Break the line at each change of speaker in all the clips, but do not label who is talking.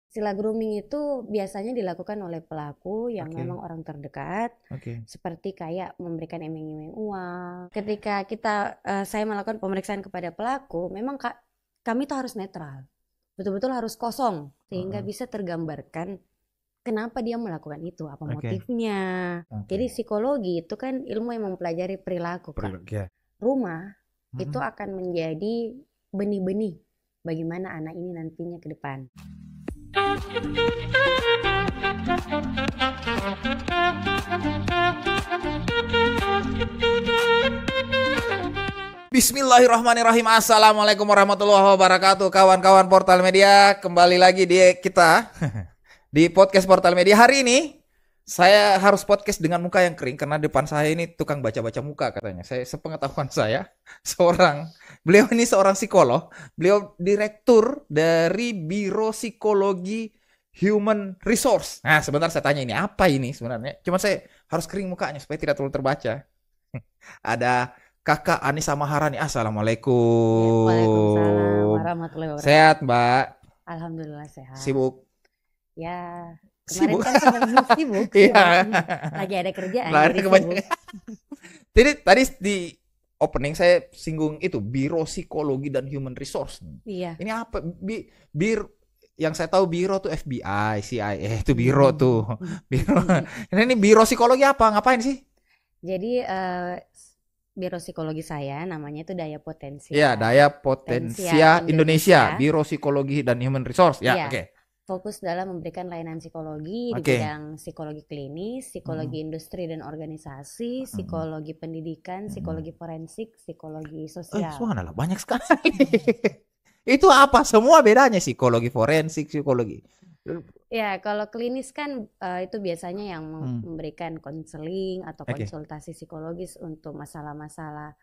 Sila grooming itu biasanya dilakukan oleh pelaku yang
Oke.
memang orang terdekat,
Oke.
seperti kayak memberikan iming-iming uang. Ketika saya melakukan pemeriksaan kepada pelaku, memang kami tuh harus netral, betul-betul harus kosong, sehingga
Heeh.
bisa tergambarkan kenapa dia melakukan itu, apa
Oke.
motifnya. Jadi
Oke.
psikologi itu kan ilmu yang mempelajari perilaku, Kak.
Ya.
Rumah itu
Mm-mm.
akan menjadi benih-benih bagaimana anak ini nantinya ke depan.
Bismillahirrahmanirrahim. Assalamualaikum warahmatullahi wabarakatuh. Kawan-kawan Portal Media, kembali lagi di kita di podcast Portal Media. Hari ini saya harus podcast dengan muka yang kering karena depan saya ini tukang baca-baca muka katanya. Saya sepengetahuan saya beliau ini seorang psikolog, beliau direktur dari Biro Psikologi Human Resource. Nah, sebentar saya tanya ini apa ini sebenarnya? Cuma saya harus kering mukanya supaya tidak terlalu terbaca. Ada Kakak Anissa Maharani.
Ya, waalaikumsalam
Assalamualaikum.
warahmatullahi wabarakatuh.
Sehat, Mbak?
Alhamdulillah sehat.
Sibuk?
Ya, kemarin
Sibuk.
kan sedang sibuk.
Iya.
Lagi ada kerjaan
Lari
jadi sibuk.
kebanyakan. Jadi tadi di opening saya singgung itu Biro Psikologi dan Human Resource.
Iya.
Ini apa? Yang saya tahu biro tuh FBI, CIA, itu biro tuh. Biro. Ini biro psikologi apa? Ngapain sih?
Jadi Biro Psikologi saya namanya itu Daya Potensia.
Ya, Daya Potensia Indonesia, Biro Psikologi dan Human Resource. Ya,
Iya.
oke.
Fokus dalam memberikan layanan psikologi di bidang psikologi klinis, psikologi industri dan organisasi, psikologi pendidikan, psikologi forensik, psikologi sosial.
Subhanallah, banyak sekali. Itu apa? Semua bedanya psikologi forensik, psikologi.
Ya, kalau klinis kan itu biasanya yang memberikan konseling atau konsultasi psikologis untuk masalah-masalah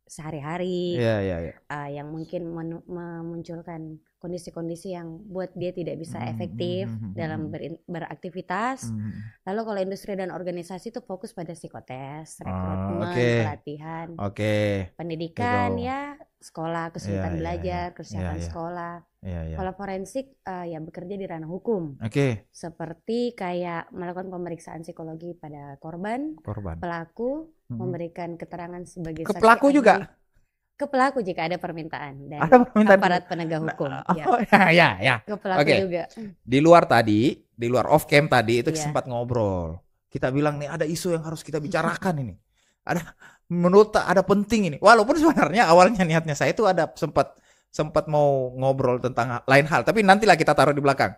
sehari-hari, yang mungkin memunculkan kondisi-kondisi yang buat dia tidak bisa efektif dalam beraktivitas. Lalu kalau industri dan organisasi itu fokus pada psikotes, rekrutmen, pelatihan, pendidikan, ya sekolah, kesulitan belajar, kesiapan sekolah. Kalau forensik ya bekerja di ranah hukum. Seperti kayak melakukan pemeriksaan psikologi pada korban. Pelaku, memberikan keterangan sebagai saksi.
Ke pelaku juga?
Ke pelaku jika ada permintaan dari aparat penegak hukum.
Ya.
Ke pelaku juga.
Di luar off cam tadi itu sempat ngobrol. Kita bilang nih ada isu yang harus kita bicarakan ini. Menurut ada penting ini. Walaupun sebenarnya awalnya niatnya saya itu ada sempat mau ngobrol tentang lain hal, tapi nantilah kita taruh di belakang.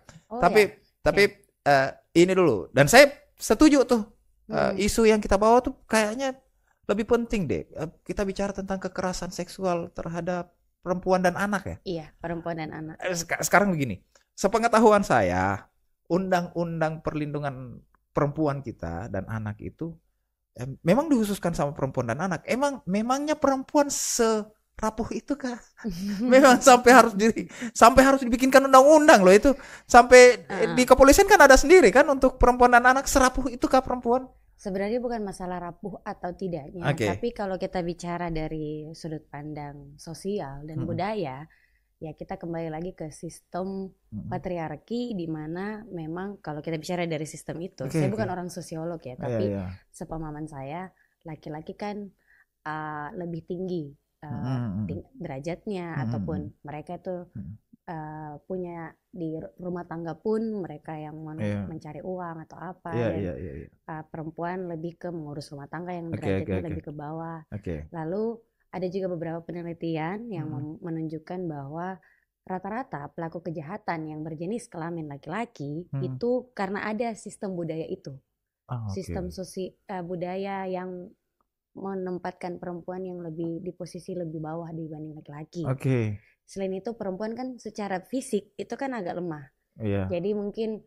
Ini dulu. Dan saya setuju tuh isu yang kita bawa tuh kayaknya lebih penting deh. Kita bicara tentang kekerasan seksual terhadap perempuan dan anak ya.
Iya, perempuan dan anak.
Sekarang begini, sepengetahuan saya, undang-undang perlindungan perempuan kita dan anak itu memang dikhususkan sama perempuan dan anak. Memangnya perempuan serapuh itu kah? Memang sampai harus dibikinkan undang-undang loh itu. Sampai di kepolisian kan ada sendiri kan untuk perempuan dan anak. Serapuh itu kah perempuan?
Sebenarnya bukan masalah rapuh atau tidaknya, tapi kalau kita bicara dari sudut pandang sosial dan budaya, ya kita kembali lagi ke sistem patriarki, di mana memang kalau kita bicara dari sistem itu, saya bukan orang sosiolog ya, tapi sepemahaman saya, laki-laki kan lebih tinggi derajatnya, ataupun mereka itu punya di rumah tangga pun mereka yang mencari uang atau apa, perempuan lebih ke mengurus rumah tangga yang derajatnya lebih ke bawah. Lalu ada juga beberapa penelitian yang menunjukkan bahwa rata-rata pelaku kejahatan yang berjenis kelamin laki-laki itu karena ada sistem budaya itu, sistem budaya yang menempatkan perempuan yang lebih di posisi lebih bawah dibanding laki-laki. Selain itu perempuan kan secara fisik itu kan agak lemah. Jadi mungkin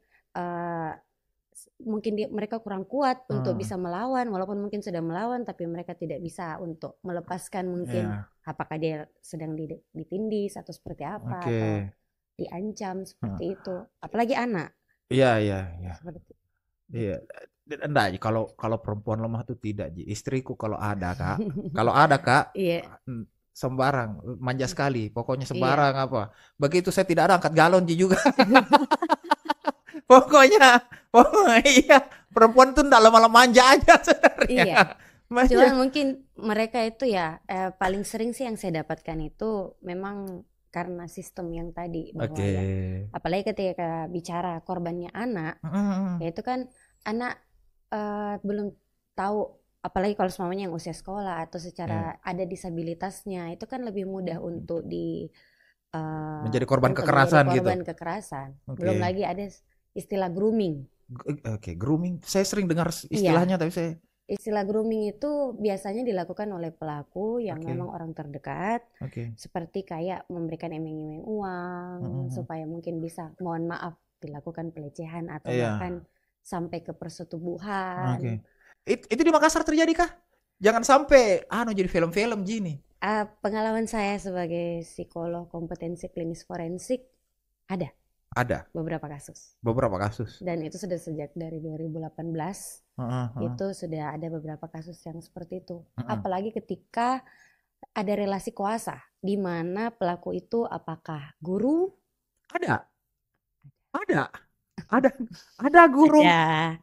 mereka kurang kuat untuk bisa melawan, walaupun mungkin sudah melawan tapi mereka tidak bisa untuk melepaskan mungkin apakah dia sedang ditindis atau seperti apa, atau diancam seperti itu. Apalagi anak.
Iya. Iya. Enggak, kalau perempuan lemah tuh tidak, istriku kalau ada kak, sembarang, manja sekali, pokoknya sembarang apa. Begitu saya tidak ada angkat galon juga. Pokoknya iya, perempuan tuh enggak lama-lama manja aja sebenarnya.
Iya. Cuma mungkin mereka itu ya paling sering sih yang saya dapatkan itu memang karena sistem yang tadi bahwa ya, apalagi ketika bicara korbannya anak, ya itu kan anak belum tahu, apalagi kalau semuanya yang usia sekolah atau secara ada disabilitasnya, itu kan lebih mudah untuk
menjadi korban kekerasan gitu.
Korban kekerasan. Belum lagi ada istilah grooming.
Grooming. Saya sering dengar istilahnya, tapi saya
istilah grooming itu biasanya dilakukan oleh pelaku yang memang orang terdekat, seperti kayak memberikan iming-iming uang supaya mungkin bisa, mohon maaf, dilakukan pelecehan atau bahkan sampai ke persetubuhan.
Itu di Makassar terjadi kah? Jangan sampai jadi film-film gini.
Pengalaman saya sebagai psikolog kompetensi klinis forensik ada beberapa kasus. Dan itu sudah sejak dari 2018 itu sudah ada beberapa kasus yang seperti itu. Apalagi ketika ada relasi kuasa di mana pelaku itu apakah guru?
Ada guru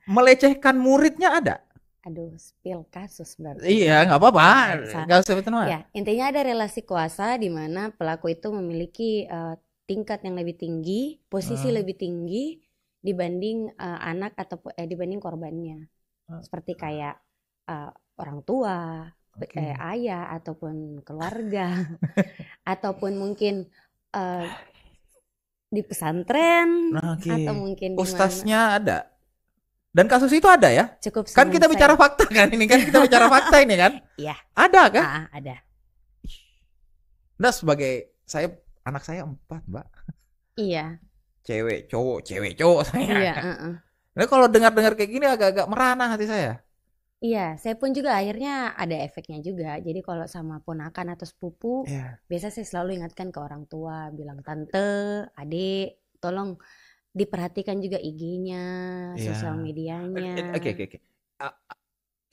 melecehkan muridnya ada.
Aduh, spill kasus berarti.
Iya, nggak apa-apa. Nggak usah itu.
Ya, intinya ada relasi kuasa di mana pelaku itu memiliki tingkat yang lebih tinggi, posisi lebih tinggi dibanding anak atau dibanding korbannya. Seperti kayak orang tua, ayah ataupun keluarga, ataupun mungkin di pesantren, atau mungkin
ustaznya ada. Dan kasus itu ada ya?
Cukup.
Kan kita bicara fakta kan ini kan kita bicara fakta ini kan?
Iya.
Ada kan?
Ada.
Nah, sebagai anak saya 4, Mbak.
Iya.
Cewek cowok saya.
Iya.
Nah, kalau dengar-dengar kayak gini agak-agak merana hati saya.
Iya, saya pun juga akhirnya ada efeknya juga. Jadi kalau sama ponakan atau sepupu, biasa saya selalu ingatkan ke orang tua, bilang tante, adik, tolong diperhatikan juga IG-nya, sosial medianya.
Oke.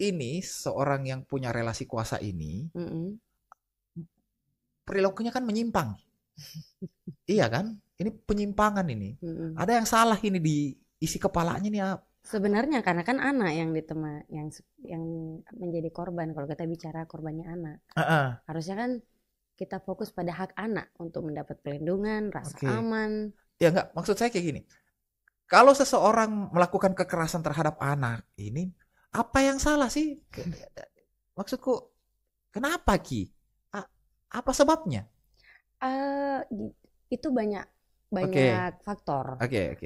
Ini seorang yang punya relasi kuasa ini, perilakunya kan menyimpang. Iya kan? Ini penyimpangan ini. Ada yang salah ini di isi kepalanya nih.
Sebenarnya karena kan anak yang menjadi korban. Kalau kita bicara korbannya anak, harusnya kan kita fokus pada hak anak untuk mendapat perlindungan, rasa aman.
Ya enggak, maksud saya kayak gini. Kalau seseorang melakukan kekerasan terhadap anak ini, apa yang salah sih? Maksudku, kenapa Ki? Apa sebabnya?
Itu banyak faktor.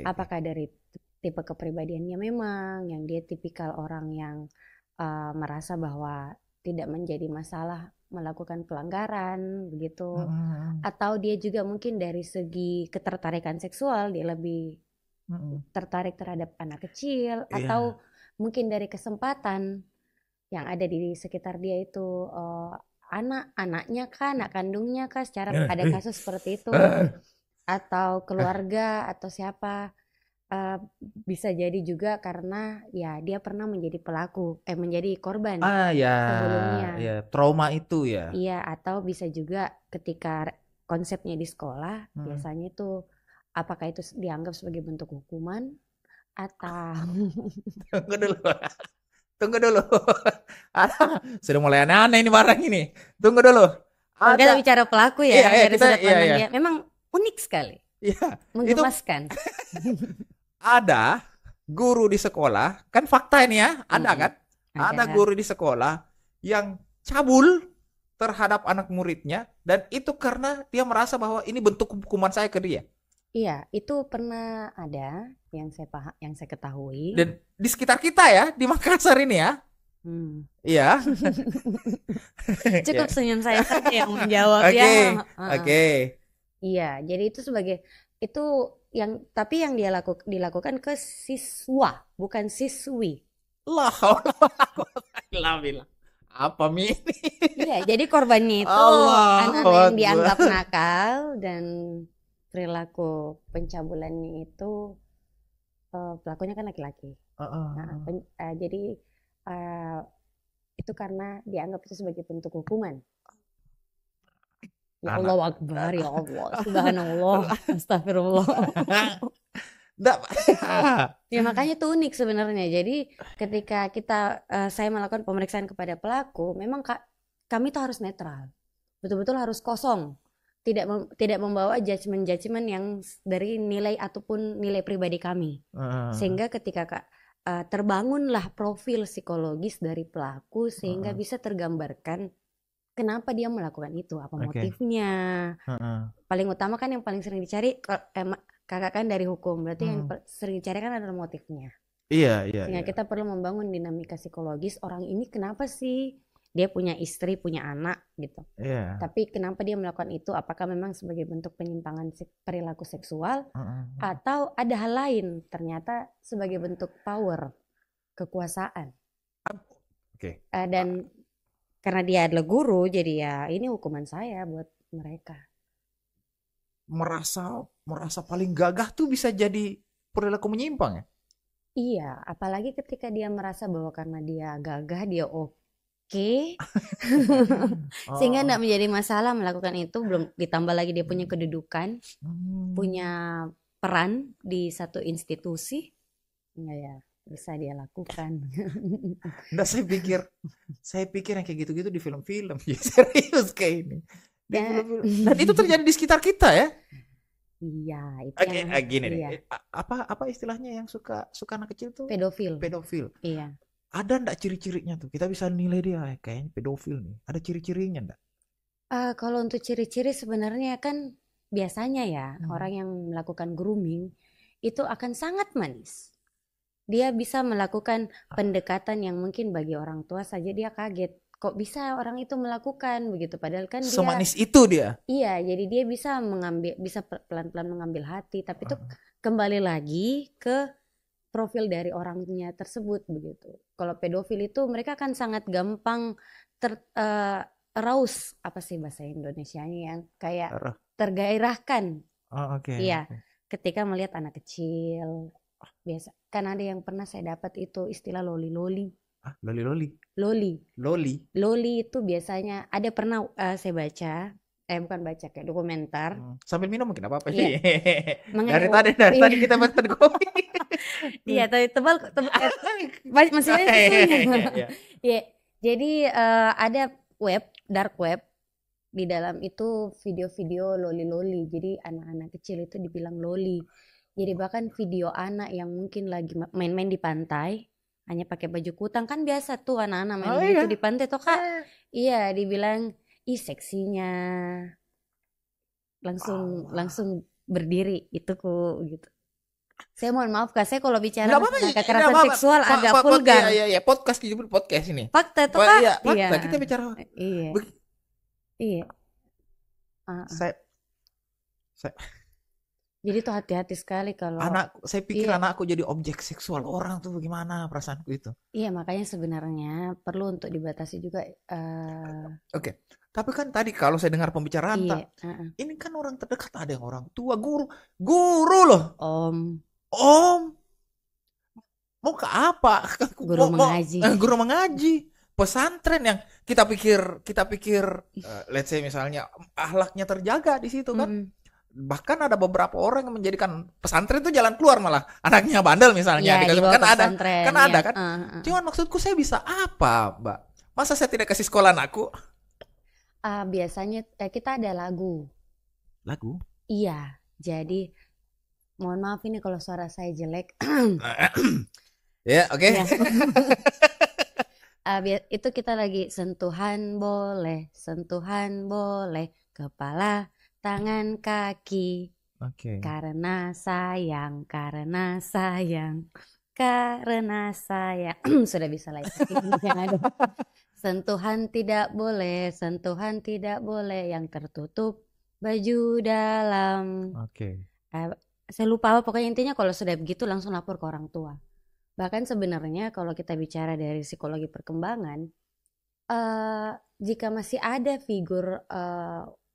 Apakah dari tipe kepribadiannya memang, yang dia tipikal orang yang merasa bahwa tidak menjadi masalah melakukan pelanggaran begitu, atau dia juga mungkin dari segi ketertarikan seksual dia lebih tertarik terhadap anak kecil, atau mungkin dari kesempatan yang ada di sekitar dia itu, anak-anaknya kah, anak kandungnya kah, secara ada kasus seperti itu, atau keluarga atau siapa. Bisa jadi juga karena ya dia pernah menjadi menjadi korban sebelumnya.
Trauma itu ya.
Iya, atau bisa juga ketika konsepnya di sekolah, biasanya itu apakah itu dianggap sebagai bentuk hukuman atau
Tunggu dulu. Sudah mulai aneh-aneh ini barang ini. Tunggu dulu.
Kita bicara pelaku ya, dari sudut pandang dia memang unik sekali.
Iya.
Menggemaskan.
Ada guru di sekolah, kan fakta ini ya, ada kan? Ada guru di sekolah yang cabul terhadap anak muridnya, dan itu karena dia merasa bahwa ini bentuk hukuman saya ke dia.
Iya, itu pernah ada yang saya ketahui.
Dan di sekitar kita ya, di Makassar ini ya. Iya.
Cukup senyum saya saja yang menjawab ya. Iya, jadi itu tapi yang dilakukan ke siswa, bukan siswi.
Apa ini?
Iya, jadi korbannya itu anak yang dianggap nakal, dan perilaku pencabulannya itu pelakunya kan laki-laki. Jadi itu karena dianggap itu sebagai bentuk hukuman. Ya Allah Akbar, ya Allah, subhanallah, astagfirullah. Ya makanya itu unik sebenarnya. Jadi ketika saya melakukan pemeriksaan kepada pelaku, memang kami tuh harus netral, betul-betul harus kosong, tidak membawa judgement yang dari nilai ataupun nilai pribadi kami. Sehingga ketika terbangunlah profil psikologis dari pelaku, sehingga bisa tergambarkan kenapa dia melakukan itu, apa motifnya. Paling utama kan yang paling sering dicari kakak kan dari hukum, berarti yang sering dicari kan adalah motifnya.
Iya.
Sehingga kita perlu membangun dinamika psikologis, orang ini kenapa sih dia punya istri, punya anak gitu. Tapi kenapa dia melakukan itu? Apakah memang sebagai bentuk penyimpangan perilaku seksual atau ada hal lain? Ternyata sebagai bentuk power, kekuasaan. Dan karena dia adalah guru, jadi ya ini hukuman saya buat mereka.
Merasa paling gagah tuh bisa jadi perilaku menyimpang ya?
Iya, apalagi ketika dia merasa bahwa karena dia gagah, dia oke. Sehingga tidak menjadi masalah melakukan itu. Belum ditambah lagi dia punya kedudukan, punya peran di satu institusi, enggak ya bisa dia lakukan.
Nah, saya pikir yang kayak gitu-gitu di film-film. Ya, serius kayak ini. Dan itu terjadi di sekitar kita ya?
Iya, itu
gini nih. Apa istilahnya yang suka anak kecil tuh?
Pedofil. Iya.
Ada ndak ciri-cirinya tuh? Kita bisa nilai dia kayaknya pedofil nih. Ada ciri-cirinya ndak?
Kalau untuk ciri-ciri sebenarnya kan biasanya ya orang yang melakukan grooming itu akan sangat manis. Dia bisa melakukan pendekatan yang mungkin bagi orang tua saja dia kaget. Kok bisa orang itu melakukan begitu? Padahal kan dia
semanis itu dia.
Iya, jadi dia bisa pelan-pelan mengambil hati. Tapi itu kembali lagi ke profil dari orangnya tersebut begitu. Kalau pedofil itu mereka kan sangat gampang arouse, apa sih bahasa Indonesianya yang kayak tergairahkan. Iya, ketika melihat anak kecil. Biasa kan ada yang pernah saya dapat itu istilah loli. Loli itu biasanya ada pernah saya baca, bukan baca kayak dokumenter.
Sambil minum mungkin apa sih? Dari tadi kita baca kopi.
Iya, tebal masih banyak susunya. Iya. Jadi ada dark web, di dalam itu video-video loli. Jadi anak-anak kecil itu dibilang loli. Jadi bahkan video anak yang mungkin lagi main-main di pantai, hanya pakai baju kutang, kan biasa tuh anak-anak main gitu di pantai tuh Kak. Iya, dibilang ih seksinya. Langsung berdiri itu gitu. Saya mohon maaf Kak, saya kalau bicara kekerasan seksual agak vulgar.
Iya, podcast ini.
Fakta tuh Kak.
Iya, fakta kita bicara.
Iya.
Saya
jadi tuh hati-hati sekali kalau
saya pikir anakku jadi objek seksual orang tuh, bagaimana perasaanku itu.
Iya, makanya sebenarnya perlu untuk dibatasi juga.
Oke. Tapi kan tadi kalau saya dengar pembicaraan ini kan orang terdekat, ada yang orang tua, guru loh. Om. Mau ke apa? Guru mengaji. Pesantren yang kita pikir let's say misalnya akhlaknya terjaga di situ kan. Bahkan ada beberapa orang yang menjadikan pesantren itu jalan keluar, malah anaknya bandel misalnya kan ada kan. Cuman maksudku, saya bisa apa Mbak? Masa saya tidak kasih sekolah anakku?
Biasanya kita ada lagu. Iya, jadi mohon maaf ini kalau suara saya jelek.
Ya, oke.
Itu kita lagi sentuhan boleh, kepala, tangan, kaki. Karena sayang. Sudah bisa lagi. Sentuhan tidak boleh yang tertutup baju dalam. Saya lupa pokoknya intinya kalau sudah begitu langsung lapor ke orang tua. Bahkan sebenarnya kalau kita bicara dari psikologi perkembangan, jika masih ada figur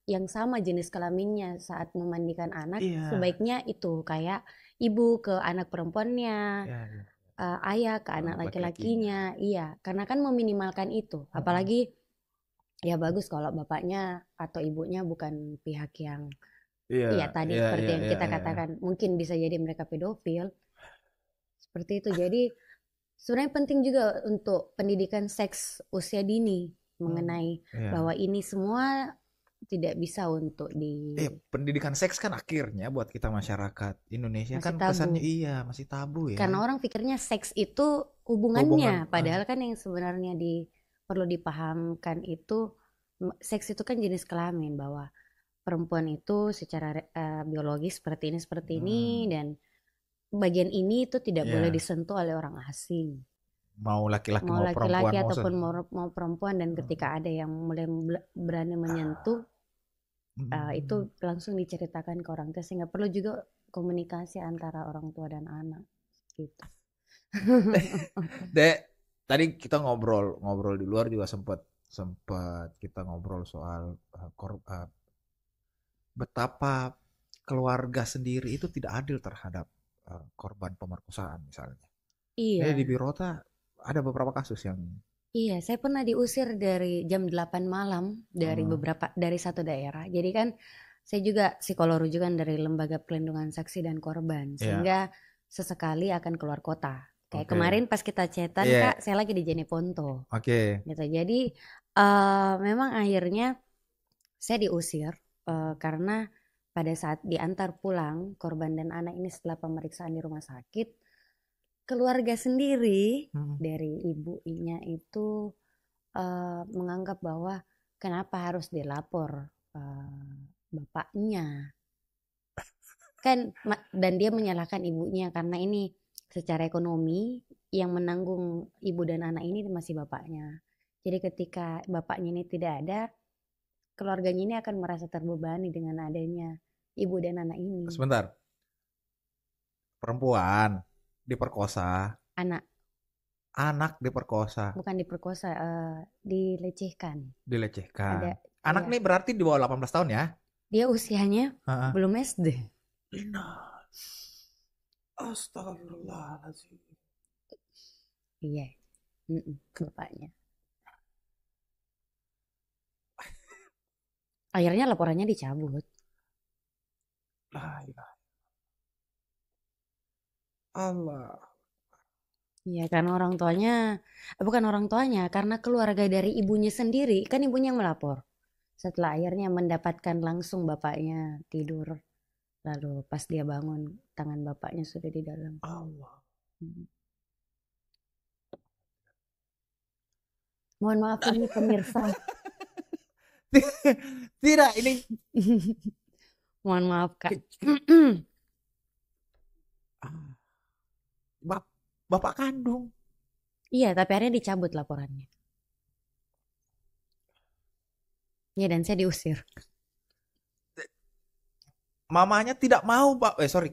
yang sama jenis kelaminnya saat memandikan anak, sebaiknya itu kayak ibu ke anak perempuannya, ayah ke anak laki-lakinya. Iya, karena kan meminimalkan itu. Apalagi ya bagus kalau bapaknya atau ibunya bukan pihak yang tadi seperti yang kita katakan, mungkin bisa jadi mereka pedofil seperti itu. Jadi sebenarnya penting juga untuk pendidikan seks usia dini mengenai bahwa ini semua tidak bisa untuk
pendidikan seks kan akhirnya buat kita masyarakat Indonesia masih kan tabu. Kesannya masih tabu ya.
Karena orang pikirnya seks itu hubungan, padahal kan yang sebenarnya perlu dipahamkan itu seks itu kan jenis kelamin, bahwa perempuan itu secara biologis seperti ini dan bagian ini itu tidak boleh disentuh oleh orang asing.
Mau laki-laki
ataupun mau perempuan, dan ketika ada yang mulai berani menyentuh itu langsung diceritakan ke orang tua, sehingga perlu juga komunikasi antara orang tua dan anak gitu.
Dek, tadi kita ngobrol di luar juga sempat kita ngobrol soal betapa keluarga sendiri itu tidak adil terhadap korban pemerkosaan misalnya.
Iya.
Di Birota ada beberapa kasus yang
Iya, saya pernah diusir dari jam 8 malam dari satu daerah. Jadi kan saya juga psikolog rujukan dari Lembaga Perlindungan Saksi dan Korban, sehingga sesekali akan keluar kota. Kayak kemarin pas kita chatan Kak, saya lagi di Jeneponto. Gitu. Jadi memang akhirnya saya diusir karena pada saat diantar pulang korban dan anak ini setelah pemeriksaan di rumah sakit, keluarga sendiri dari ibunya itu menganggap bahwa kenapa harus dilapor bapaknya kan, dan dia menyalahkan ibunya karena ini secara ekonomi yang menanggung ibu dan anak ini masih bapaknya. Jadi ketika bapaknya ini tidak ada, keluarganya ini akan merasa terbebani dengan adanya ibu dan anak ini.
Sebentar, perempuan diperkosa, anak diperkosa,
bukan diperkosa, dilecehkan.
Anak nih berarti di bawah 18 tahun ya?
Dia usianya belum SD.
Astagfirullahaladzim.
Iya, bapaknya. Akhirnya laporannya dicabut.
Allah.
Iya, karena bukan orang tuanya, karena keluarga dari ibunya sendiri, kan ibunya yang melapor. Setelah akhirnya mendapatkan langsung bapaknya tidur, lalu pas dia bangun, tangan bapaknya sudah di dalam.
Allah.
Mohon maaf ini pemirsa.
Tidak, ini.
Mohon maaf Kak.
Bapak kandung.
Iya, tapi akhirnya dicabut laporannya. Ya, dan saya diusir.
Mamanya tidak mau,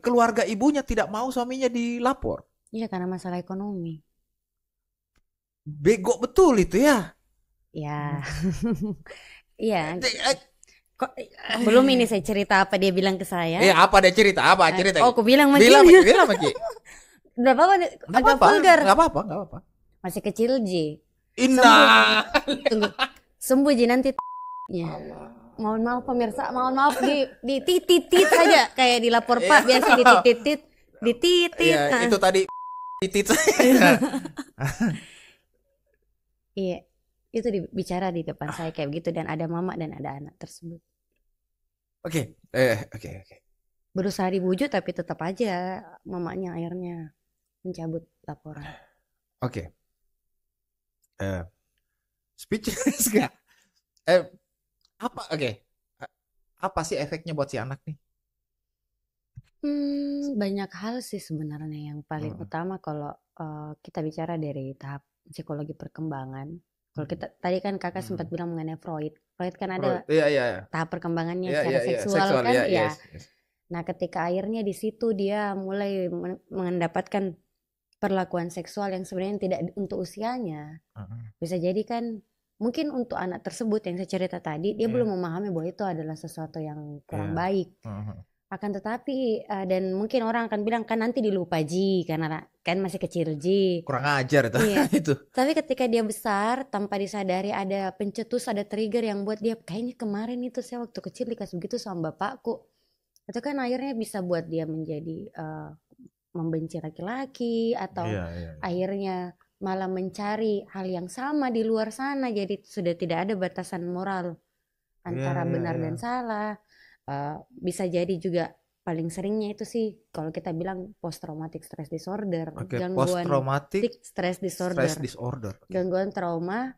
keluarga ibunya tidak mau suaminya dilapor.
Iya, karena masalah ekonomi.
Bego betul itu ya.
Ya. Iya. Kok belum ini saya cerita apa dia bilang ke saya?
Iya, apa dia cerita? Apa cerita?
Oh, aku bilang Maki.
Bilang Maki.
Udah apa? Agak vulgar.
Enggak apa-apa.
Masih kecil Ji.
Tunggu.
Sembuh Ji nanti ya. Mohon maaf pemirsa, di titit saja kayak di lapor Pak biasa di titit.
Iya, itu tadi titit.
Iya. Itu bicara di depan saya kayak begitu, dan ada mama dan ada anak tersebut.
Oke.
Berusaha dibujuk tapi tetap aja mamanya akhirnya mencabut laporan.
Oke. Speechless gak? Apa sih efeknya buat si anak nih?
Banyak hal sih sebenarnya. Yang paling utama kalau kita bicara dari tahap psikologi perkembangan. Kalau kita tadi kan kakak sempat bilang mengenai Freud kan ada tahap perkembangannya secara seksual kan ya. Yes. Nah, ketika akhirnya di situ dia mulai mendapatkan perlakuan seksual yang sebenarnya tidak untuk usianya. Bisa jadi kan mungkin untuk anak tersebut yang saya cerita tadi dia belum memahami bahwa itu adalah sesuatu yang kurang baik. Akan tetapi dan mungkin orang akan bilang kan nanti dilupa Ji karena kan masih kecil Ji.
Kurang ajar itu.
Iya.
Itu.
Tapi ketika dia besar tanpa disadari ada pencetus, ada trigger yang buat dia kayaknya kemarin itu saya waktu kecil dikasih begitu sama bapakku. Itu kan akhirnya bisa buat dia menjadi membenci laki-laki atau akhirnya malah mencari hal yang sama di luar sana. Jadi sudah tidak ada batasan moral antara benar dan salah. Bisa jadi juga paling seringnya itu sih kalau kita bilang post traumatic stress disorder,
gangguan traumatic
stress disorder, gangguan trauma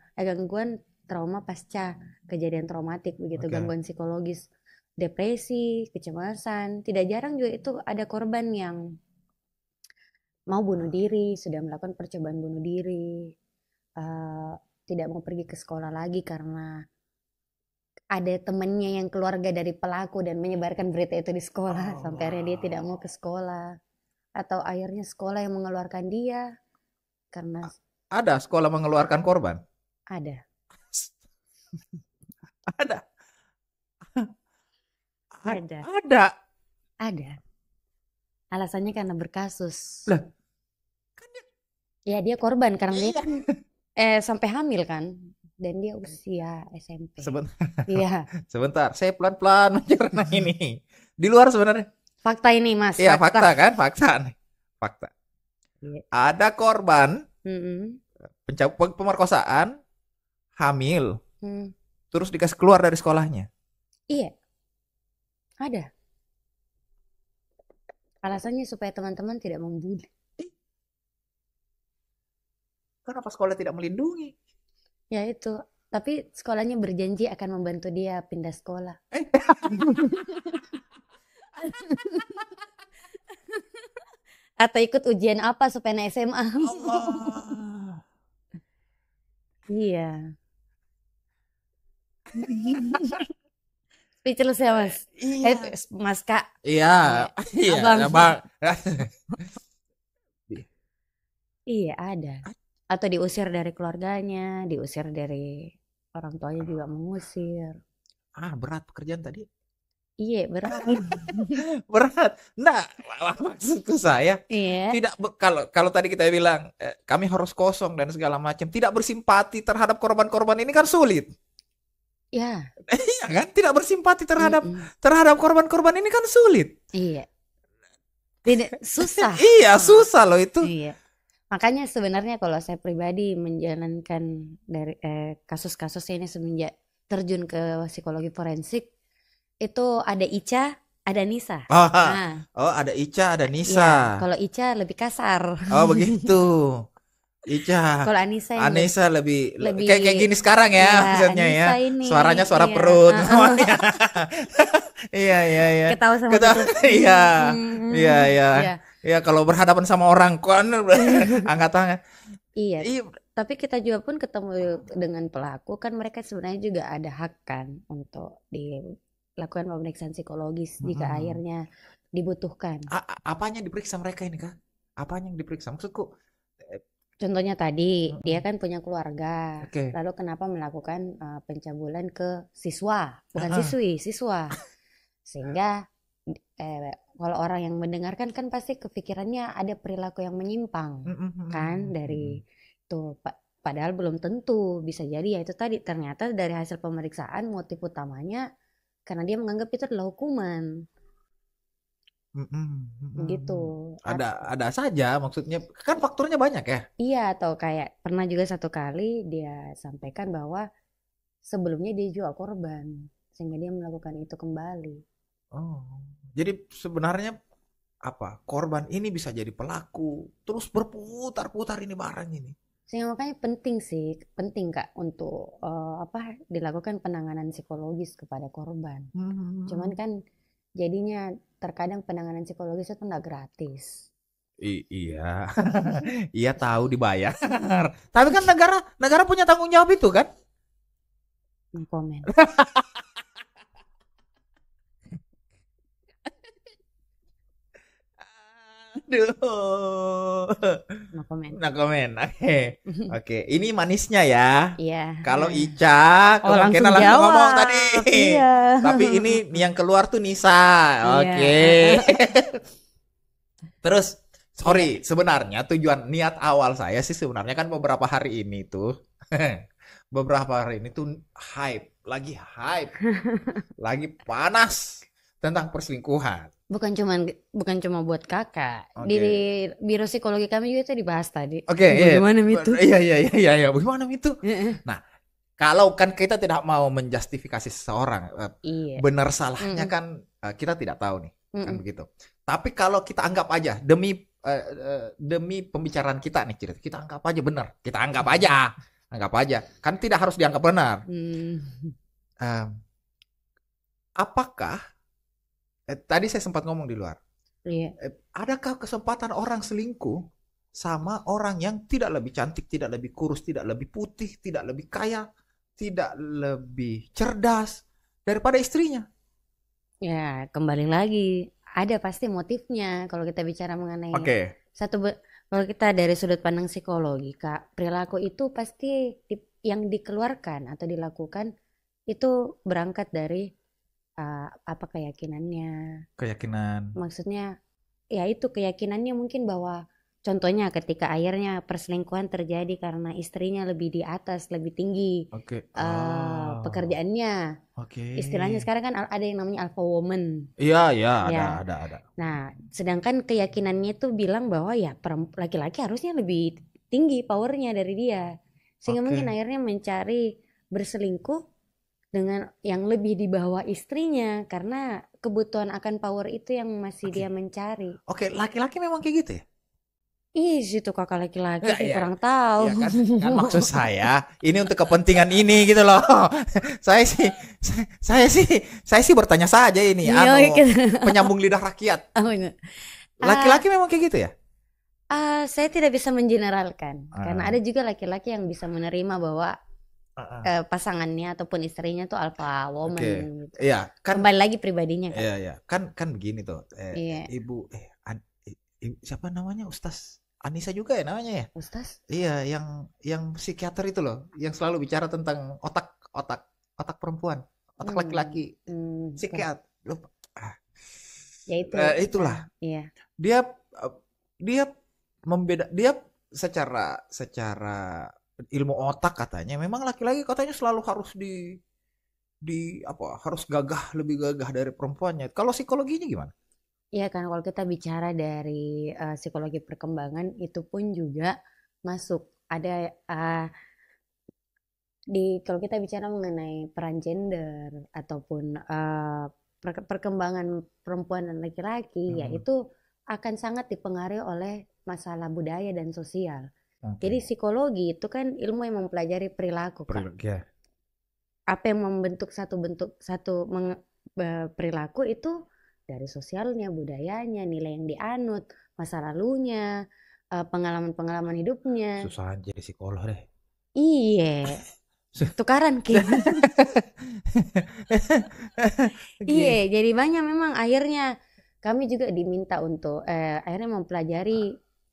pasca kejadian traumatik begitu, gangguan psikologis, depresi, kecemasan. Tidak jarang juga itu ada korban yang mau bunuh diri, sudah melakukan percobaan bunuh diri, tidak mau pergi ke sekolah lagi karena ada temannya yang keluarga dari pelaku dan menyebarkan berita itu di sekolah sampai akhirnya dia tidak mau ke sekolah, atau akhirnya sekolah yang mengeluarkan dia karena
ada sekolah mengeluarkan korban.
Ada. Alasannya karena berkasus.
Lah,
kan dia korban karena dia kan sampai hamil kan. Dan dia usia SMP.
Sebentar, saya pelan-pelan mencerna ini. Di luar sebenarnya.
Fakta ini, Mas.
Iya, fakta kan? Fakta. Yeah. Ada korban pemerkosaan, hamil, terus dikasih keluar dari sekolahnya.
Iya, ada. Alasannya supaya teman-teman tidak membuli.
Kenapa sekolah tidak melindungi?
Ya itu, tapi sekolahnya berjanji akan membantu dia pindah sekolah. Atau ikut ujian apa supaya naik SMA. Iya. Speechless ya Mas?
Iya.
Mas Kak.
Iya.
Abang. Iya ada. Atau diusir dari keluarganya, diusir dari orang tuanya juga mengusir.
Berat pekerjaan tadi.
Iya berat.
Berat. Nah, maksudku saya tidak kalau tadi kita bilang kami harus kosong dan segala macam, tidak bersimpati terhadap korban-korban ini kan sulit.
Ya.
Iya kan, tidak bersimpati terhadap korban-korban ini kan sulit.
Iya. Tidak susah.
Iya susah loh itu.
Iya. Makanya sebenarnya kalau saya pribadi menjalankan dari kasus-kasus ini semenjak terjun ke psikologi forensik, itu ada Ica, ada Nisa.
Ada Ica, ada Nisa.
Ya, kalau Ica lebih kasar.
Oh begitu. Ica.
Kalau
Anissa lebih kayak gini sekarang ya maksudnya ya.
Ini,
suaranya suara perut. Iya.
Ketawa sama
Iya. Ya kalau berhadapan sama orang kan angkat tangan.
Iya. Tapi kita juga pun ketemu dengan pelaku kan, mereka sebenarnya juga ada hak kan untuk dilakukan pemeriksaan psikologis jika akhirnya dibutuhkan.
Apanya diperiksa mereka ini Kak? Apanya yang diperiksa? Maksudku
contohnya tadi dia kan punya keluarga, lalu kenapa melakukan pencabulan ke siswa, bukan siswa, sehingga kalau orang yang mendengarkan kan pasti kepikirannya ada perilaku yang menyimpang kan dari itu, padahal belum tentu, bisa jadi ya itu tadi ternyata dari hasil pemeriksaan motif utamanya karena dia menganggap itu adalah hukuman. Gitu.
Ada saja, maksudnya kan faktornya banyak ya.
Iya, atau kayak pernah juga satu kali dia sampaikan bahwa sebelumnya dia jual korban sehingga dia melakukan itu kembali.
Jadi sebenarnya korban ini bisa jadi pelaku terus berputar-putar ini barang ini.
Sehingga makanya penting Kak untuk dilakukan penanganan psikologis kepada korban. Cuman kan jadinya terkadang penanganan psikologis itu nggak gratis.
Iya. Iya tahu dibayar. Tapi kan negara punya tanggung jawab itu kan?
No comment.
Aduh.
No comment.
No comment. Oke. Oke, ini manisnya ya.
Iya.
Kalau Ica kemungkinan langsung ngomong tadi.
Iya.
Tapi ini yang keluar tuh Nisa. Oke. Terus sorry, sebenarnya tujuan niat awal saya sih sebenarnya kan beberapa hari ini tuh lagi hype, lagi panas tentang perselingkuhan.
Bukan cuma buat kakak. Di biro psikologi kami juga itu dibahas tadi.
Bagaimana itu? Iya. Bagaimana itu? Nah, kalau kan kita tidak mau menjustifikasi seseorang, benar salahnya kan kita tidak tahu nih, kan begitu. Tapi kalau kita anggap aja demi pembicaraan kita nih cerita, kita anggap aja benar, kita anggap aja, kan tidak harus dianggap benar. Apakah tadi saya sempat ngomong di luar, adakah kesempatan orang selingkuh sama orang yang tidak lebih cantik, tidak lebih kurus, tidak lebih putih, tidak lebih kaya, tidak lebih cerdas daripada istrinya?
Ya, kembali lagi ada pasti motifnya kalau kita bicara mengenai kalau kita dari sudut pandang psikologi, Kak, perilaku itu pasti yang dikeluarkan atau dilakukan itu berangkat dari apa keyakinan. Maksudnya ya itu keyakinannya mungkin bahwa contohnya ketika akhirnya perselingkuhan terjadi karena istrinya lebih di atas, lebih tinggi pekerjaannya. Istilahnya sekarang kan ada yang namanya alpha woman.
Iya, ada.
Nah, sedangkan keyakinannya itu bilang bahwa ya laki-laki harusnya lebih tinggi powernya dari dia. Sehingga mungkin akhirnya mencari berselingkuh dengan yang lebih di bawah istrinya karena kebutuhan akan power itu yang masih dia mencari.
Laki-laki memang kayak gitu ya?
Situ kakak laki-laki kurang tahu.
Ya kan maksud saya ini untuk kepentingan ini gitu loh. saya sih bertanya saja ini penyambung lidah rakyat. Laki-laki memang kayak gitu ya?
Saya tidak bisa mengeneralkan karena ada juga laki-laki yang bisa menerima bahwa pasangannya ataupun istrinya tuh alpha woman gitu.
Iya, kan
kembali lagi pribadinya kan.
Iya. Kan begini tuh. Ibu siapa namanya? Ustaz Anissa juga ya namanya ya?
Ustaz?
Iya, yang psikiater itu loh, yang selalu bicara tentang otak perempuan, otak laki-laki. Psikiater.
Ya itu.
Itulah.
Iya.
Dia secara ilmu otak katanya memang laki-laki katanya selalu harus harus lebih gagah dari perempuannya. Kalau psikologinya gimana?
Iya kan kalau kita bicara dari psikologi perkembangan itu pun juga masuk ada kalau kita bicara mengenai peran gender ataupun perkembangan perempuan dan laki-laki ya itu akan sangat dipengaruhi oleh masalah budaya dan sosial. Jadi psikologi itu kan ilmu yang mempelajari perilaku kan. Apa yang membentuk satu perilaku itu dari sosialnya, budayanya, nilai yang dianut, masa lalunya, pengalaman-pengalaman hidupnya.
Susah jadi psikolog deh.
Iya. Tukaran Kim. Iya, jadi banyak memang akhirnya kami juga diminta untuk akhirnya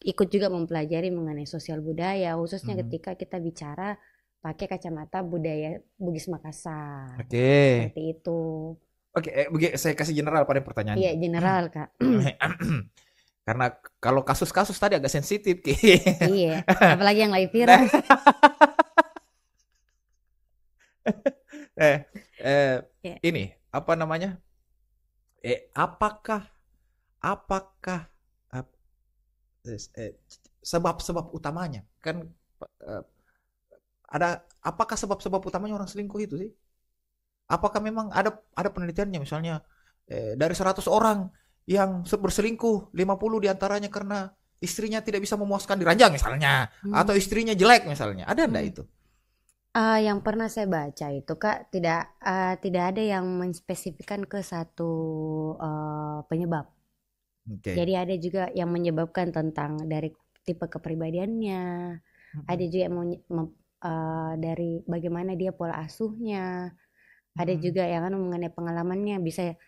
ikut juga mempelajari mengenai sosial budaya, khususnya ketika kita bicara pakai kacamata budaya Bugis Makassar. Seperti itu.
Saya kasih general pada pertanyaan.
Iya, general, Kak.
Karena kalau kasus-kasus tadi agak sensitif, Ki.
Iya, apalagi yang lagi viral.
Ini apa namanya? Apakah sebab-sebab utamanya? Kan apakah sebab-sebab utamanya orang selingkuh itu sih? Apakah memang ada penelitiannya misalnya dari 100 orang yang berselingkuh 50 diantaranya karena istrinya tidak bisa memuaskan diranjang misalnya atau istrinya jelek misalnya, ada enggak itu?
Yang pernah saya baca itu Kak tidak ada yang menspesifikkan ke satu penyebab. Jadi ada juga yang menyebabkan tentang dari tipe kepribadiannya, ada juga yang dari bagaimana dia pola asuhnya. Ada juga yang mengenai pengalamannya bisa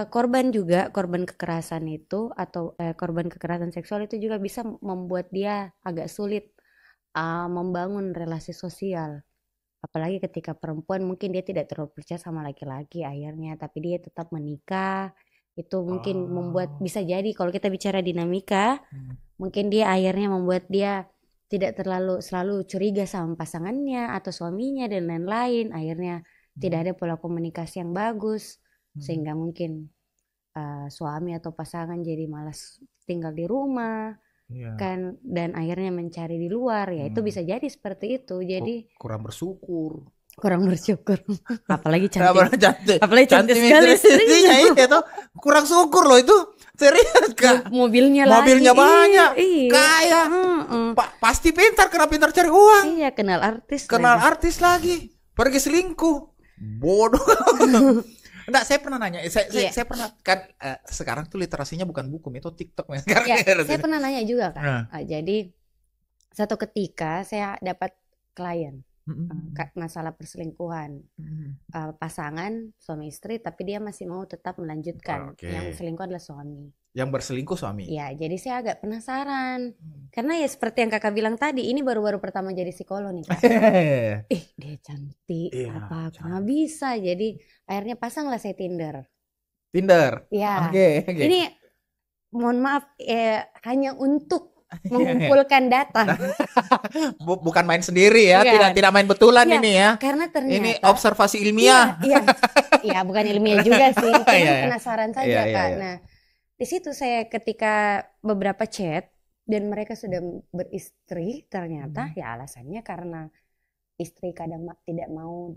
korban kekerasan itu atau korban kekerasan seksual itu juga bisa membuat dia agak sulit membangun relasi sosial. Apalagi ketika perempuan mungkin dia tidak terlalu percaya sama laki-laki akhirnya, tapi dia tetap menikah. Itu mungkin membuat, bisa jadi kalau kita bicara dinamika, mungkin dia akhirnya membuat dia tidak selalu curiga sama pasangannya atau suaminya dan lain-lain. Akhirnya tidak ada pola komunikasi yang bagus, sehingga mungkin suami atau pasangan jadi malas tinggal di rumah. Kan, dan akhirnya mencari di luar, ya itu bisa jadi seperti itu. Jadi
kurang bersyukur
apalagi cantik sekali
istrinya itu kurang syukur loh itu, serius Kak.
Mobilnya
banyak, kaya, pasti pintar cari uang,
kenal artis
lagi, pergi selingkuh, bodoh. Enggak, saya pernah nanya, saya pernah kan sekarang tuh literasinya bukan buku, itu TikTok sekarang.
Saya pernah nanya juga kan. Jadi satu ketika saya dapat klien masalah perselingkuhan, pasangan suami istri, tapi dia masih mau tetap melanjutkan. Yang selingkuh adalah suami.
Yang berselingkuh suami.
Ya, jadi saya agak penasaran. Karena ya seperti yang kakak bilang tadi, ini baru-baru pertama jadi psikolog nih Kak. Dia cantik, kenapa bisa? Jadi akhirnya pasanglah saya Tinder. Ya. Ini mohon maaf, hanya untuk mengumpulkan data.
Bukan main sendiri ya, tidak main betulan ini ya.
Karena ternyata
ini observasi ilmiah.
Iya, bukan ilmiah juga sih. Penasaran saja Kak. Nah, di situ saya ketika beberapa chat dan mereka sudah beristri, ternyata ya alasannya karena istri kadang tidak mau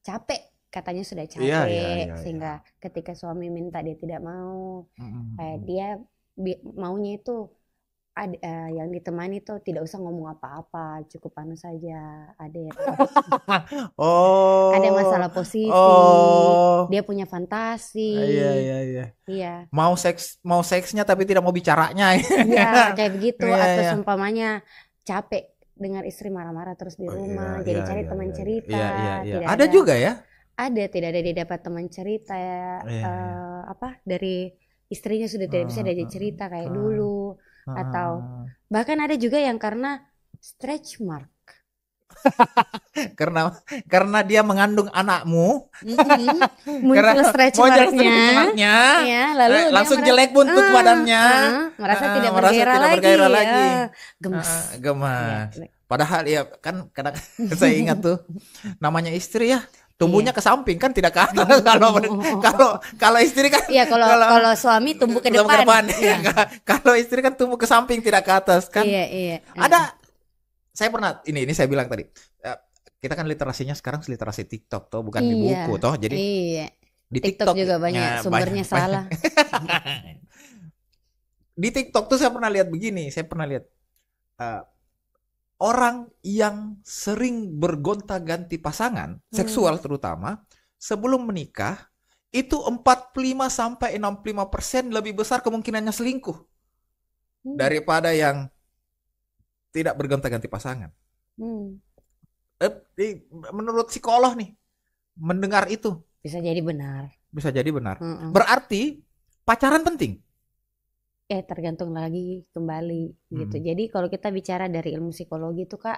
capek, katanya sudah capek, sehingga ketika suami minta dia tidak mau, dia maunya itu yang ditemani itu tidak usah ngomong apa-apa, cukup anu saja. Ada ada masalah posisi, dia punya fantasi. Iya.
Mau seksnya tapi tidak mau bicaranya.
Iya, kayak begitu. Atau seumpamanya capek dengar istri marah-marah terus di rumah, jadi cari teman cerita.
Ada juga ya?
Ada, tidak ada dia dapat teman cerita dari istrinya sudah tidak bisa diajak cerita kayak dulu. Atau bahkan ada juga yang karena stretch mark.
karena dia mengandung anakmu,
muncul stretch marknya, ya, lalu
langsung jelek buntut badannya,
merasa tidak bergairah lagi. Gemes.
Padahal ya kan kadang saya ingat tuh namanya istri ya, tumbuhnya ke samping kan, tidak ke atas. Kalau istri kan
kalau suami tumbuh ke depan.
Kalau istri kan tumbuh ke samping, tidak ke atas kan. Ada, saya pernah ini saya bilang tadi, kita kan literasinya sekarang literasi TikTok toh, bukan di buku toh. Jadi
di TikTok juga banyak sumbernya salah.
Di TikTok tuh saya pernah lihat begini, orang yang sering bergonta-ganti pasangan, seksual terutama, sebelum menikah, itu 45-65% lebih besar kemungkinannya selingkuh daripada yang tidak bergonta-ganti pasangan. Menurut psikolog nih, mendengar itu
bisa jadi benar.
Berarti pacaran penting.
Tergantung lagi kembali gitu. Jadi kalau kita bicara dari ilmu psikologi itu Kak,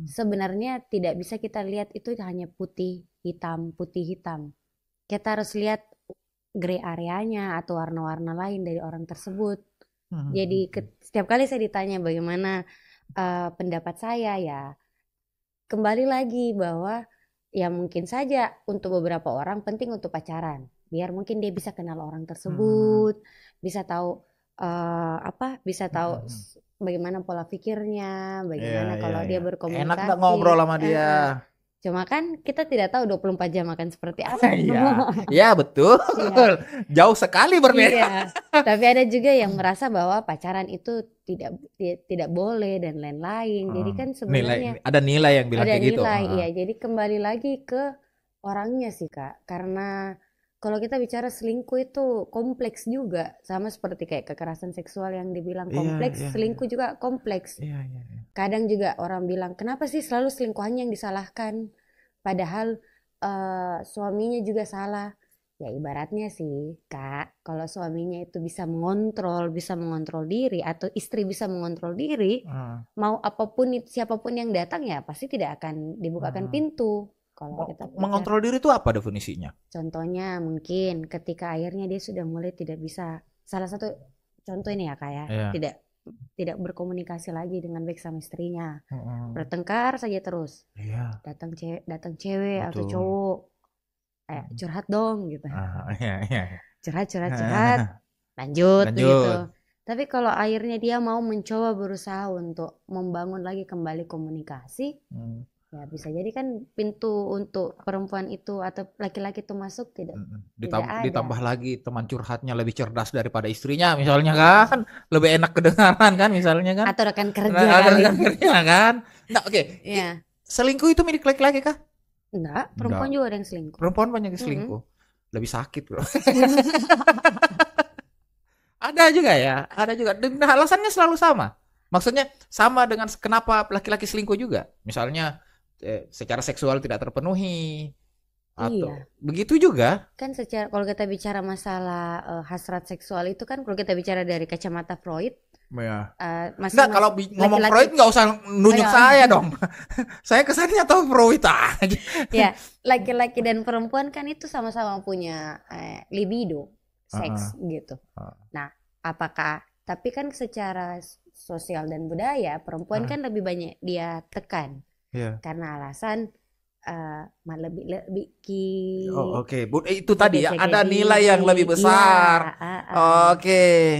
sebenarnya tidak bisa kita lihat itu hanya putih hitam. Kita harus lihat gray areanya atau warna-warna lain dari orang tersebut. Jadi setiap kali saya ditanya bagaimana pendapat saya, ya kembali lagi bahwa ya mungkin saja untuk beberapa orang penting untuk pacaran, biar mungkin dia bisa kenal orang tersebut, bisa tahu bagaimana pola pikirnya, bagaimana kalau dia berkomunikasi.
Enak gak ngobrol sama dia.
Cuma kan kita tidak tahu 24 jam akan seperti apa.
Iya betul. Jauh sekali berbeda.
Tapi ada juga yang merasa bahwa pacaran itu tidak boleh dan lain-lain. Jadi kan sebenarnya
ada nilai yang bilang kayak gitu.
Ada nilai, iya. Jadi kembali lagi ke orangnya sih Kak. Karena kalau kita bicara selingkuh itu kompleks juga, sama seperti kayak kekerasan seksual yang dibilang kompleks, selingkuh juga kompleks. Kadang juga orang bilang, kenapa sih selalu selingkuhannya yang disalahkan? Padahal suaminya juga salah. Ya ibaratnya sih Kak, kalau suaminya itu bisa mengontrol diri atau istri bisa mengontrol diri, mau apapun siapapun yang datang ya pasti tidak akan dibukakan pintu. Kalau kita
mengontrol diri itu apa definisinya?
Contohnya mungkin ketika akhirnya dia sudah mulai tidak bisa, salah satu contoh ini ya Kak ya, tidak berkomunikasi lagi dengan baik sama istrinya, bertengkar saja terus, datang cewek atau cowok. Curhat dong gitu. Curhat, lanjut gitu. Tapi kalau akhirnya dia mau mencoba berusaha untuk membangun lagi kembali komunikasi, ya bisa jadi kan pintu untuk perempuan itu atau laki-laki itu masuk tidak ada.
Ditambah lagi teman curhatnya lebih cerdas daripada istrinya misalnya kan, lebih enak kedengaran kan misalnya kan.
Atau rekan kerja
kan. Nah oke.
Ya.
Selingkuh itu milik laki-laki kah?
Enggak, perempuan juga ada yang selingkuh.
Perempuan banyak yang selingkuh. Lebih sakit bro. Ada juga ya, ada juga. Dan alasannya selalu sama. Maksudnya sama dengan kenapa laki-laki selingkuh juga. Misalnya secara seksual tidak terpenuhi. Atau begitu juga.
Kan kalau kita bicara masalah hasrat seksual itu kan kalau kita bicara dari kacamata Freud.
Ya. Enggak, kalau ngomong laki-laki, Freud nggak usah nunjuk saya dong. Saya kesannya tahu Freud aja.
Ya, laki-laki dan perempuan kan itu sama-sama punya libido, seks gitu. Nah, tapi kan secara sosial dan budaya perempuan kan lebih banyak dia tekan. Karena alasan lebih
itu tadi ya, ada nilai yang lebih besar.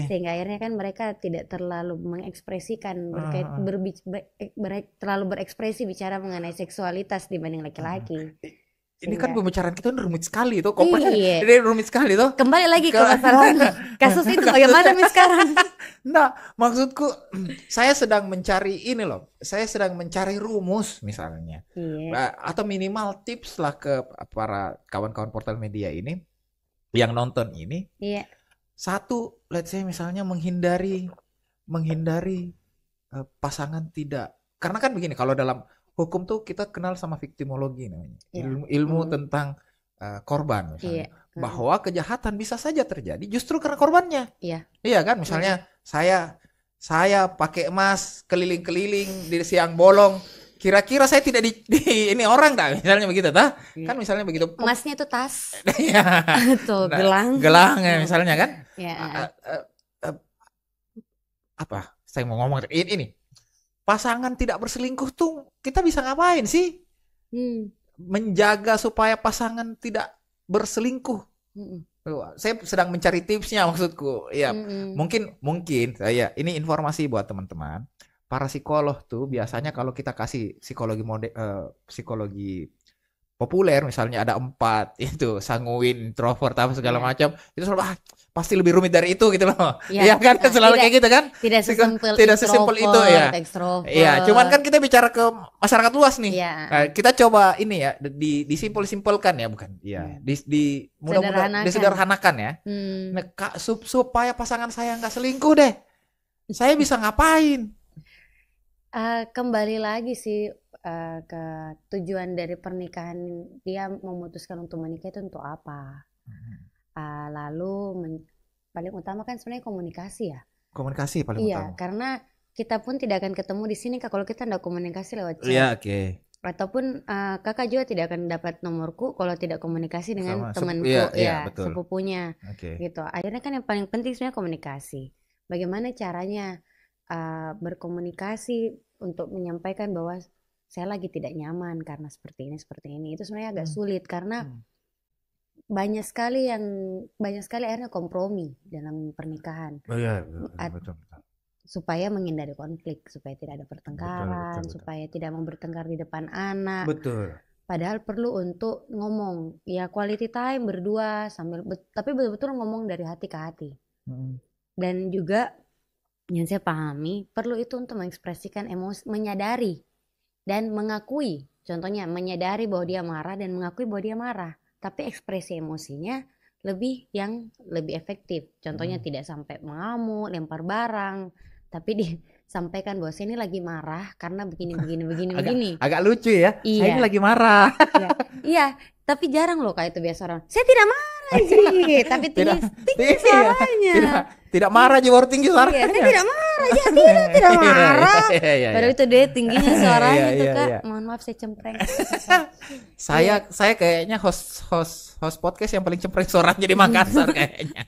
Sehingga akhirnya kan mereka tidak terlalu mengekspresikan terlalu berekspresi bicara mengenai seksualitas dibanding laki-laki.
Ini kan pembicaraan kita rumit sekali itu, ini rumit sekali tuh.
Kembali lagi ke masalah kasus itu bagaimana nih sekarang?
Nah, maksudku saya sedang mencari ini loh. Saya sedang mencari rumus misalnya. Atau minimal tips lah ke para kawan-kawan portal media ini yang nonton ini. Satu, let's say misalnya menghindari pasangan tidak. Karena kan begini, kalau dalam hukum tuh kita kenal sama viktimologi namanya. Ilmu tentang korban misalnya. Bahwa kejahatan bisa saja terjadi justru karena korbannya. Iya kan? Misalnya saya pakai emas keliling-keliling di siang bolong. Kira-kira saya tidak di ini orang dah, misalnya begitu tah? Kan misalnya begitu.
Emasnya itu tas.
Tuh, gelang. Gelang ya misalnya kan? Apa? Saya mau ngomong ini. Pasangan tidak berselingkuh tuh kita bisa ngapain sih? Menjaga supaya pasangan tidak berselingkuh. Saya sedang mencari tipsnya maksudku. Ya, mungkin saya ini informasi buat teman-teman. Para psikolog tuh biasanya kalau kita kasih psikologi populer misalnya ada 4 itu sanguin, introvert apa segala macam, itu selalu pasti lebih rumit dari itu gitu loh. Iya kan selalu kayak gitu kan?
Tidak sesimpel
itu ya. Iya, cuman kan kita bicara ke masyarakat luas nih. Nah, kita coba ini ya disimpel-simpelkan ya, bukan. Iya, mudah-mudahan disederhanakan ya. Nah, supaya pasangan saya nggak selingkuh deh. Saya bisa ngapain?
Kembali lagi sih ke tujuan dari pernikahan, dia memutuskan untuk menikah itu untuk apa. Lalu paling utama kan sebenarnya komunikasi ya.
Komunikasi paling utama.
Karena kita pun tidak akan ketemu di sini kalau kita tidak komunikasi lewat chat.
Iya,
Ataupun kakak juga tidak akan dapat nomorku kalau tidak komunikasi dengan temanku, sepupunya. Gitu. Akhirnya kan yang paling penting sebenarnya komunikasi. Bagaimana caranya berkomunikasi untuk menyampaikan bahwa saya lagi tidak nyaman karena seperti ini. Itu sebenarnya agak sulit karena banyak sekali akhirnya kompromi dalam pernikahan.
Betul.
Supaya menghindari konflik, supaya tidak ada pertengkaran, betul. Supaya tidak mau bertengkar di depan anak.
Betul.
Padahal perlu untuk ngomong, ya quality time berdua tapi betul-betul ngomong dari hati ke hati. Dan juga yang saya pahami perlu itu untuk mengekspresikan emosi, menyadari dan mengakui. Contohnya menyadari bahwa dia marah dan mengakui bahwa dia marah. Tapi ekspresi emosinya lebih efektif. Contohnya tidak sampai mengamuk, lempar barang, tapi disampaikan bahwa saya ini lagi marah karena begini.
Agak lucu ya. Saya ini lagi marah.
Iya, tapi jarang loh kayak itu biasa orang. Saya tidak marah. Ji, tapi tinggi suaranya.
Tidak marah Ji, baru tinggi suaranya.
Iya, tidak marah aja, tidak marah. Padahal itu dia tingginya suaranya tuh Kak. Mohon maaf saya cempreng.
Saya kayaknya host podcast yang paling cempreng suaranya di Makassar kayaknya.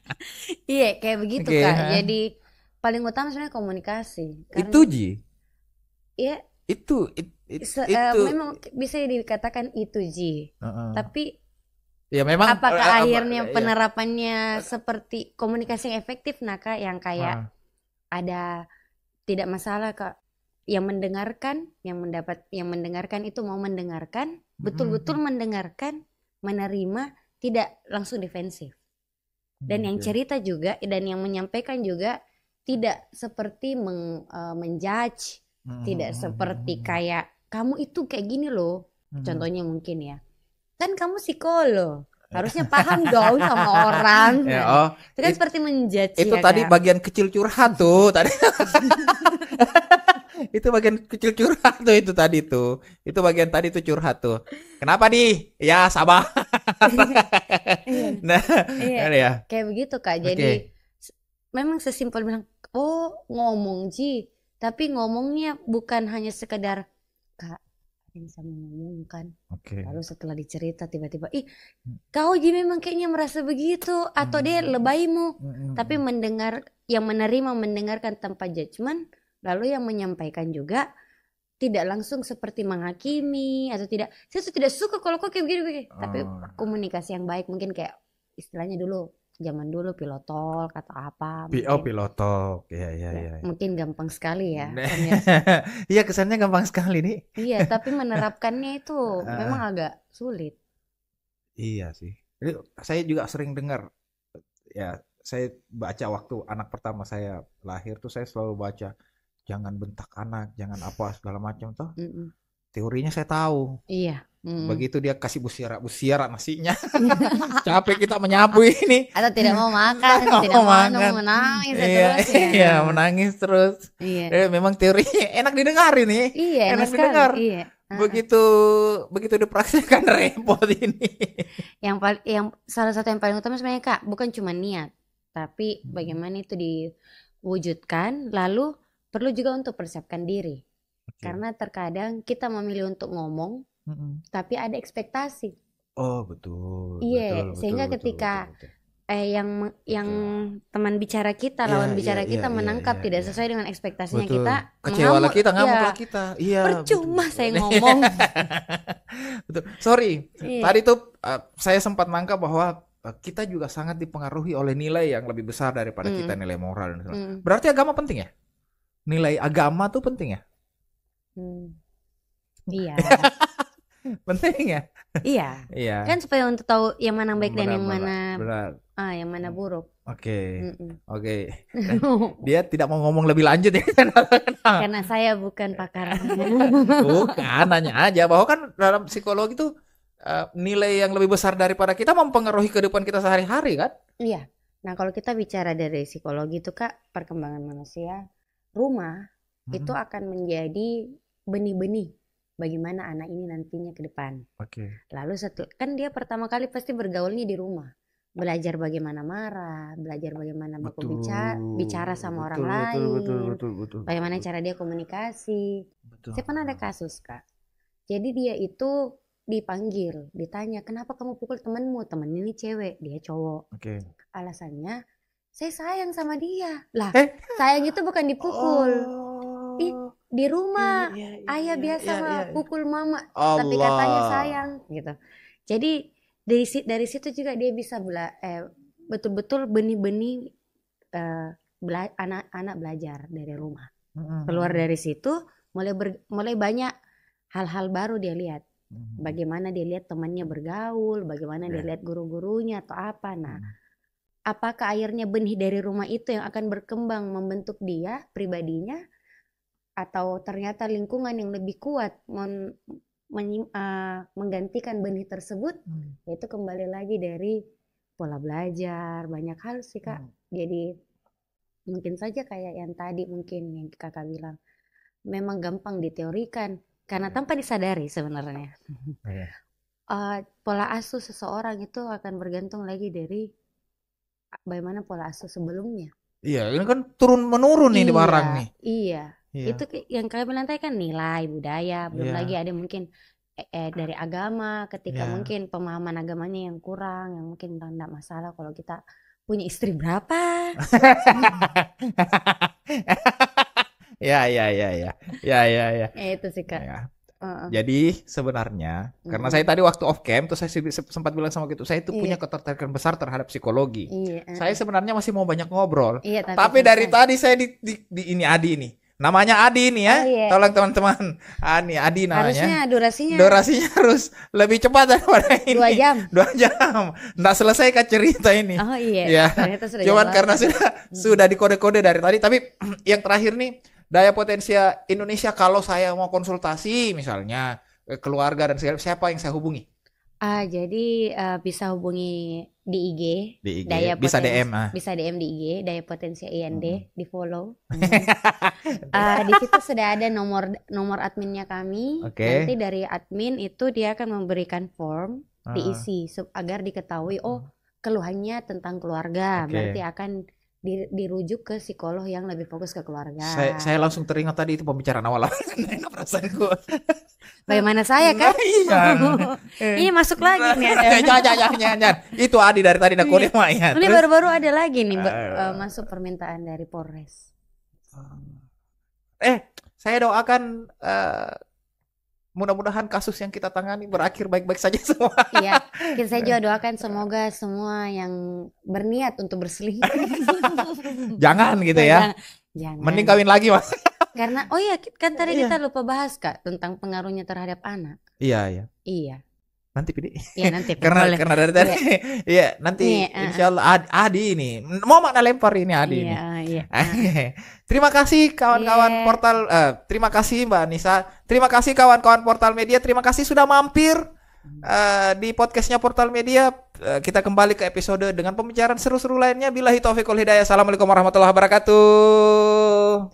Iya, kayak begitu Kak. Jadi paling utama sebenarnya komunikasi.
Itu Ji.
Iya.
Itu
memang bisa dikatakan itu Ji. Tapi
ya memang
apakah akhirnya penerapannya seperti komunikasi yang efektif Kak, yang kayak ada tidak masalah Kak, yang mendengarkan, yang mendengarkan itu mau mendengarkan, betul-betul mendengarkan, menerima, tidak langsung defensif. Dan yang cerita juga dan yang menyampaikan juga tidak seperti menjudge, tidak seperti kayak kamu itu kayak gini loh. Contohnya mungkin ya. Kan kamu psikolog, harusnya paham dong sama orang. Itu kan seperti menjudge.
Itu ya, tadi Kak? Bagian kecil curhat tuh tadi. Itu bagian kecil curhat tuh itu tadi tuh. Itu bagian tadi tuh curhat tuh. Kenapa nih? Ya sabar.
Iya. Kayak begitu Kak. Jadi memang sesimpel bilang, ngomong Ji, tapi ngomongnya bukan hanya sekedar Kak yang sama ngomong kan. Lalu setelah dicerita tiba-tiba kau Ji memang kayaknya merasa begitu atau dia lebaymu. Tapi mendengarkan tanpa judgement, lalu yang menyampaikan juga tidak langsung seperti menghakimi atau tidak. Saya tidak suka kalau kok kayak begini. Tapi komunikasi yang baik, mungkin kayak istilahnya zaman dulu pilotol atau apa.
Pilotol. Iya.
Mungkin gampang sekali ya.
Iya, kesannya gampang sekali nih.
Iya, tapi menerapkannya itu memang agak sulit.
Iya sih. Jadi saya juga sering dengar, ya saya baca waktu anak pertama saya lahir tuh saya selalu baca, jangan bentak anak, jangan apa segala macam tuh. Teorinya saya tahu.
Iya.
Begitu dia kasih busiara nasinya. Capek kita menyapu ini.
Atau tidak mau makan, tidak mau menangis terus.
Iya, menangis terus.
Iya.
Memang teorinya enak didengar ini.
Iya,
enak didengar. Iya. Begitu dipraktikkan repot ini.
Yang salah satu yang paling utama sebenarnya Kak, bukan cuma niat, tapi bagaimana itu diwujudkan, lalu perlu juga untuk persiapkan diri. Karena terkadang kita memilih untuk ngomong, tapi ada ekspektasi.
Oh betul.
Iya, sehingga ketika yang teman bicara kita, lawan bicara kita menangkap tidak sesuai dengan ekspektasinya, kita
kecewa kita, ngamuk lah kita. Iya.
Percuma saya ngomong.
Betul. Sorry. Tadi tuh saya sempat nangkap bahwa kita juga sangat dipengaruhi oleh nilai yang lebih besar daripada kita, nilai moral dan sebagainya. Berarti agama penting ya? Nilai agama tuh penting ya?
Iya.
Penting ya?
Iya. Kan supaya untuk tahu yang mana baik dan yang mana yang mana buruk.
Oke. Dia tidak mau ngomong lebih lanjut ya.
Karena saya bukan pakar.
Bukan, nanya aja bahwa kan dalam psikologi itu nilai yang lebih besar daripada kita mempengaruhi kehidupan kita sehari-hari kan?
Iya. Nah, kalau kita bicara dari psikologi itu Kak, perkembangan manusia, rumah itu akan menjadi benih-benih bagaimana anak ini nantinya ke depan. Lalu kan dia pertama kali pasti bergaulnya di rumah. Belajar bagaimana marah, belajar bagaimana bicara sama orang lain. Betul. Bagaimana cara dia komunikasi. Saya pernah ada kasus Kak. Jadi dia itu dipanggil, ditanya, kenapa kamu pukul temanmu? Temen ini cewek, dia cowok. Alasannya, saya sayang sama dia. Lah, sayang itu bukan dipukul. Di rumah ayah biasa pukul mama, tapi katanya sayang gitu. Jadi dari situ juga dia bisa betul-betul benih-benih anak-anak belajar dari rumah. Keluar dari situ mulai banyak hal-hal baru dia lihat. Bagaimana dia lihat temannya bergaul, bagaimana dia lihat guru-gurunya atau apa. Nah, apakah akhirnya benih dari rumah itu yang akan berkembang membentuk dia pribadinya, atau ternyata lingkungan yang lebih kuat menggantikan benih tersebut? Yaitu kembali lagi dari pola belajar, banyak hal sih Kak. Jadi mungkin saja kayak yang tadi mungkin yang Kakak bilang, memang gampang diteorikan karena tanpa disadari sebenarnya. pola asuh seseorang itu akan bergantung lagi dari bagaimana pola asuh sebelumnya.
Iya, ini kan turun menurun nih di barang nih.
Iya. Itu yang kalian bilang tadi kan nilai budaya, belum lagi ada mungkin dari agama, ketika mungkin pemahaman agamanya yang kurang, yang mungkin tidak masalah kalau kita punya istri berapa.
Ya.
Itu sih Kak.
Ya. Jadi sebenarnya karena saya tadi waktu off cam tuh saya sempat bilang sama gitu, saya itu punya ketertarikan besar terhadap psikologi. Saya sebenarnya masih mau banyak ngobrol. Tapi dari tadi saya di ini Adi ini. Namanya Adi ini ya. Tolong teman-teman. Adi namanya.
Harusnya
durasinya harus lebih cepat daripada ini.
2 jam.
2 jam. Nggak selesai kan cerita ini.
Oh iya.
Cuman karena sudah dikode-kode dari tadi. Tapi yang terakhir nih, daya potensi Indonesia kalau saya mau konsultasi misalnya keluarga dan siapa yang saya hubungi?
Jadi bisa hubungi di IG.
Daya bisa potensi, DM.
Bisa DM di IG, Daya Potensi IND, di follow. Di situ sudah ada nomor adminnya kami. Nanti dari admin itu dia akan memberikan form diisi agar diketahui keluhannya tentang keluarga. Berarti akan dirujuk ke psikolog yang lebih fokus ke keluarga.
Saya langsung teringat tadi itu pembicaraan awal. Perasaanku.
Bagaimana saya kan? Ini masuk lagi nih.
Jangan. Itu Adi dari tadi nak kuliah ya.
Ini baru-baru ada lagi nih masuk permintaan dari Polres.
Saya doakan mudah-mudahan kasus yang kita tangani berakhir baik-baik saja semua.
Iya, saya juga doakan semoga semua yang berniat untuk berselingkuh.
Jangan gitu ya.
Jangan.
Mending kawin lagi Mas.
Karena kan tadi kita lupa bahas Kak tentang pengaruhnya terhadap anak.
Iya.
Nanti
Pidi.
Iya nanti.
karena dari tadi. Iya, nanti insyaallah Adi ini. Mau makna lempar ini Adi ini. Iya. Terima kasih kawan-kawan portal terima kasih Mbak Nisa. Terima kasih kawan-kawan Portal Media. Terima kasih sudah mampir di podcastnya Portal Media. Kita kembali ke episode dengan pembicaraan seru-seru lainnya. Billahi taufiq wal hidayah. Assalamualaikum warahmatullahi wabarakatuh.